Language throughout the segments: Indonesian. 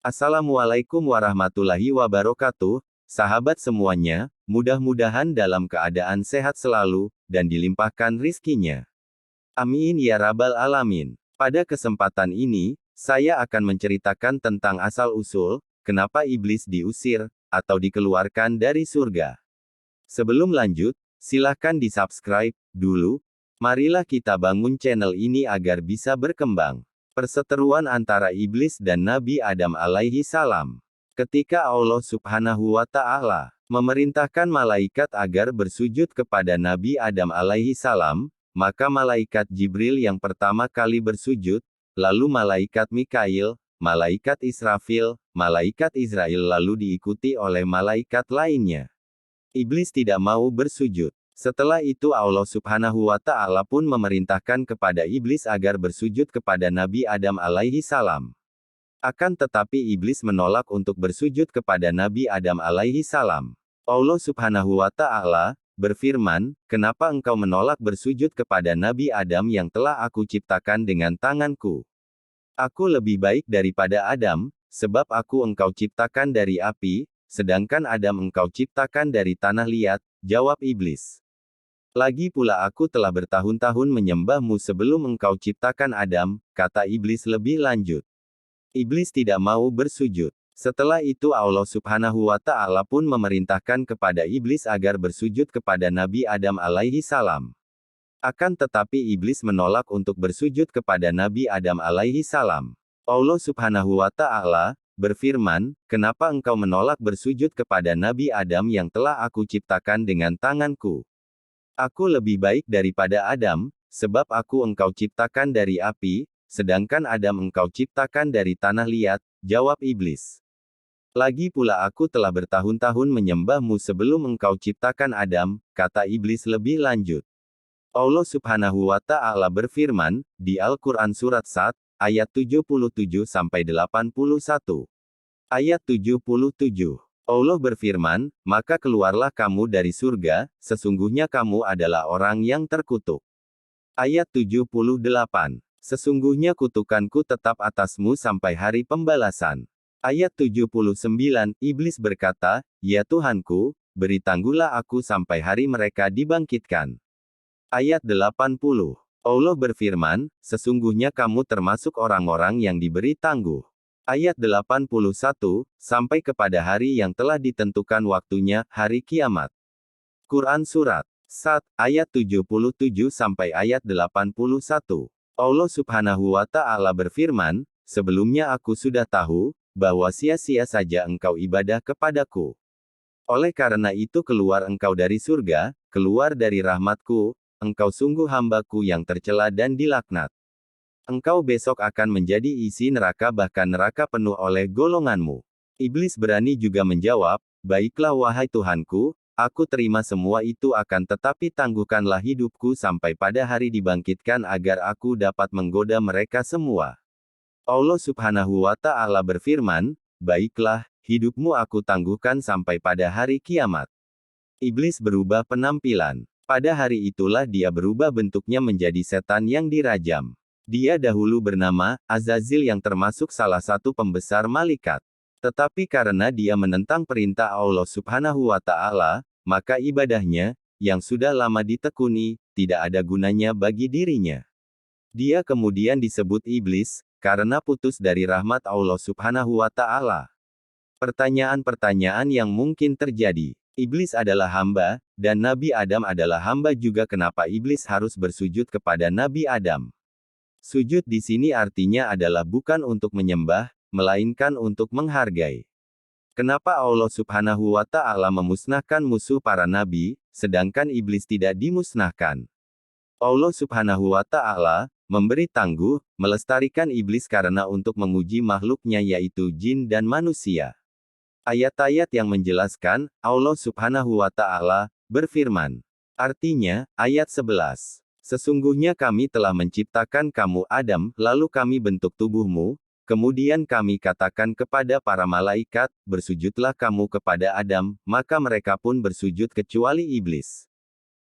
Assalamualaikum warahmatullahi wabarakatuh, sahabat semuanya, mudah-mudahan dalam keadaan sehat selalu, dan dilimpahkan rizkinya. Amin ya rabbal alamin. Pada kesempatan ini, saya akan menceritakan tentang asal-usul, kenapa iblis diusir, atau dikeluarkan dari surga. Sebelum lanjut, silakan di-subscribe dulu. Marilah kita bangun channel ini agar bisa berkembang. Perseteruan antara iblis dan Nabi Adam alaihi salam. Ketika Allah subhanahu wa ta'ala memerintahkan malaikat agar bersujud kepada Nabi Adam alaihi salam, maka malaikat Jibril yang pertama kali bersujud, lalu malaikat Mikail, malaikat Israfil, malaikat Israel lalu diikuti oleh malaikat lainnya. Iblis tidak mau bersujud. Setelah itu Allah subhanahu wa ta'ala pun memerintahkan kepada iblis agar bersujud kepada Nabi Adam alaihi salam. Akan tetapi iblis menolak untuk bersujud kepada Nabi Adam alaihi salam. Allah subhanahu wa ta'ala berfirman, "Kenapa engkau menolak bersujud kepada Nabi Adam yang telah aku ciptakan dengan tanganku? Aku lebih baik daripada Adam, sebab aku engkau ciptakan dari api, sedangkan Adam engkau ciptakan dari tanah liat," jawab iblis. "Lagi pula aku telah bertahun-tahun menyembahmu sebelum engkau ciptakan Adam," kata iblis lebih lanjut. Iblis tidak mau bersujud. Setelah itu Allah subhanahu wa ta'ala pun memerintahkan kepada iblis agar bersujud kepada Nabi Adam alaihi salam. Akan tetapi iblis menolak untuk bersujud kepada Nabi Adam alaihi salam. Allah subhanahu wa ta'ala berfirman, "Kenapa engkau menolak bersujud kepada Nabi Adam yang telah aku ciptakan dengan tanganku? Aku lebih baik daripada Adam, sebab aku engkau ciptakan dari api, sedangkan Adam engkau ciptakan dari tanah liat," jawab iblis. "Lagi pula aku telah bertahun-tahun menyembahmu sebelum engkau ciptakan Adam," kata iblis lebih lanjut. Allah subhanahu wa ta'ala berfirman, di Al-Quran Surat Sad, ayat 77-81. Ayat 77. Allah berfirman, "Maka keluarlah kamu dari surga, sesungguhnya kamu adalah orang yang terkutuk." Ayat 78. "Sesungguhnya kutukanku tetap atasmu sampai hari pembalasan." Ayat 79, iblis berkata, "Ya Tuhanku, beri tangguhlah aku sampai hari mereka dibangkitkan." Ayat 80. Allah berfirman, "Sesungguhnya kamu termasuk orang-orang yang diberi tangguh." Ayat 81, sampai kepada hari yang telah ditentukan waktunya, hari kiamat. Quran Surat Sad, ayat 77 sampai ayat 81. Allah subhanahu wa ta'ala berfirman, "Sebelumnya aku sudah tahu, bahwa sia-sia saja engkau ibadah kepadaku. Oleh karena itu keluar engkau dari surga, keluar dari rahmatku, engkau sungguh hambaku yang tercela dan dilaknat. Engkau besok akan menjadi isi neraka bahkan neraka penuh oleh golonganmu." Iblis berani juga menjawab, "Baiklah wahai Tuhanku, aku terima semua itu akan tetapi tangguhkanlah hidupku sampai pada hari dibangkitkan agar aku dapat menggoda mereka semua." Allah subhanahu wa ta'ala berfirman, "Baiklah, hidupmu aku tangguhkan sampai pada hari kiamat." Iblis berubah penampilan. Pada hari itulah dia berubah bentuknya menjadi setan yang dirajam. Dia dahulu bernama Azazil yang termasuk salah satu pembesar malaikat. Tetapi karena dia menentang perintah Allah subhanahu wa ta'ala, maka ibadahnya, yang sudah lama ditekuni, tidak ada gunanya bagi dirinya. Dia kemudian disebut iblis, karena putus dari rahmat Allah subhanahu wa ta'ala. Pertanyaan-pertanyaan yang mungkin terjadi. Iblis adalah hamba, dan Nabi Adam adalah hamba juga. Kenapa iblis harus bersujud kepada Nabi Adam? Sujud di sini artinya adalah bukan untuk menyembah, melainkan untuk menghargai. Kenapa Allah subhanahu wa ta'ala memusnahkan musuh para nabi, sedangkan iblis tidak dimusnahkan? Allah subhanahu wa ta'ala memberi tangguh, melestarikan iblis karena untuk menguji makhluknya yaitu jin dan manusia. Ayat-ayat yang menjelaskan, Allah subhanahu wa ta'ala berfirman. Artinya, ayat 11. "Sesungguhnya kami telah menciptakan kamu Adam, lalu kami bentuk tubuhmu, kemudian kami katakan kepada para malaikat, bersujudlah kamu kepada Adam, maka mereka pun bersujud kecuali iblis.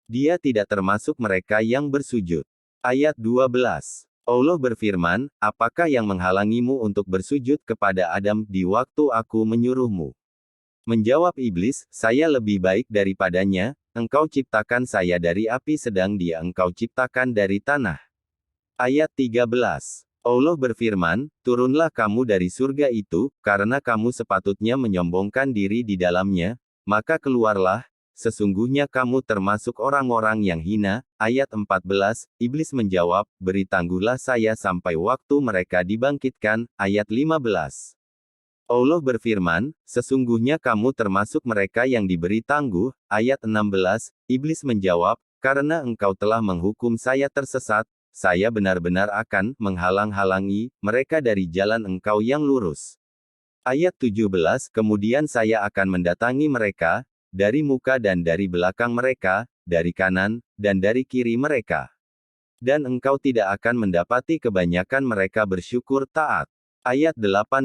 Dia tidak termasuk mereka yang bersujud." Ayat 12. Allah berfirman, apakah yang menghalangimu untuk bersujud kepada Adam di waktu aku menyuruhmu? Menjawab iblis, saya lebih baik daripadanya, engkau ciptakan saya dari api sedang dia engkau ciptakan dari tanah. Ayat 13. Allah berfirman, turunlah kamu dari surga itu, karena kamu sepatutnya menyombongkan diri di dalamnya, maka keluarlah, sesungguhnya kamu termasuk orang-orang yang hina. Ayat 14, Iblis menjawab, beri tangguhlah saya sampai waktu mereka dibangkitkan. Ayat 15. Allah berfirman, sesungguhnya kamu termasuk mereka yang diberi tangguh. Ayat 16, Iblis menjawab, karena engkau telah menghukum saya tersesat, saya benar-benar akan menghalang-halangi mereka dari jalan engkau yang lurus. Ayat 17, kemudian saya akan mendatangi mereka, dari muka dan dari belakang mereka, dari kanan, dan dari kiri mereka. Dan engkau tidak akan mendapati kebanyakan mereka bersyukur taat. Ayat 18.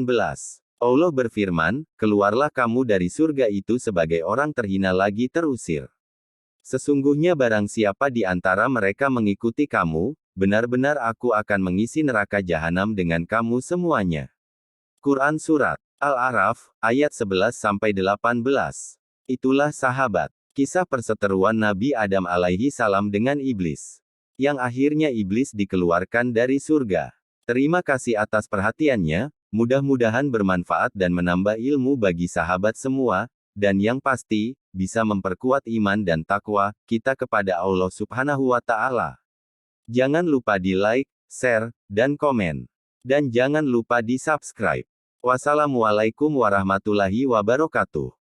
Allah berfirman, keluarlah kamu dari surga itu sebagai orang terhina lagi terusir. Sesungguhnya barang siapa di antara mereka mengikuti kamu, benar-benar aku akan mengisi neraka jahanam dengan kamu semuanya. Quran Surat Al-A'raf, ayat 11-18. Itulah sahabat. Kisah perseteruan Nabi Adam alaihi salam dengan iblis. Yang akhirnya iblis dikeluarkan dari surga. Terima kasih atas perhatiannya, mudah-mudahan bermanfaat dan menambah ilmu bagi sahabat semua, dan yang pasti, bisa memperkuat iman dan takwa kita kepada Allah Subhanahu wa Ta'ala. Jangan lupa di like, share, dan komen. Dan jangan lupa di subscribe. Wassalamualaikum warahmatullahi wabarakatuh.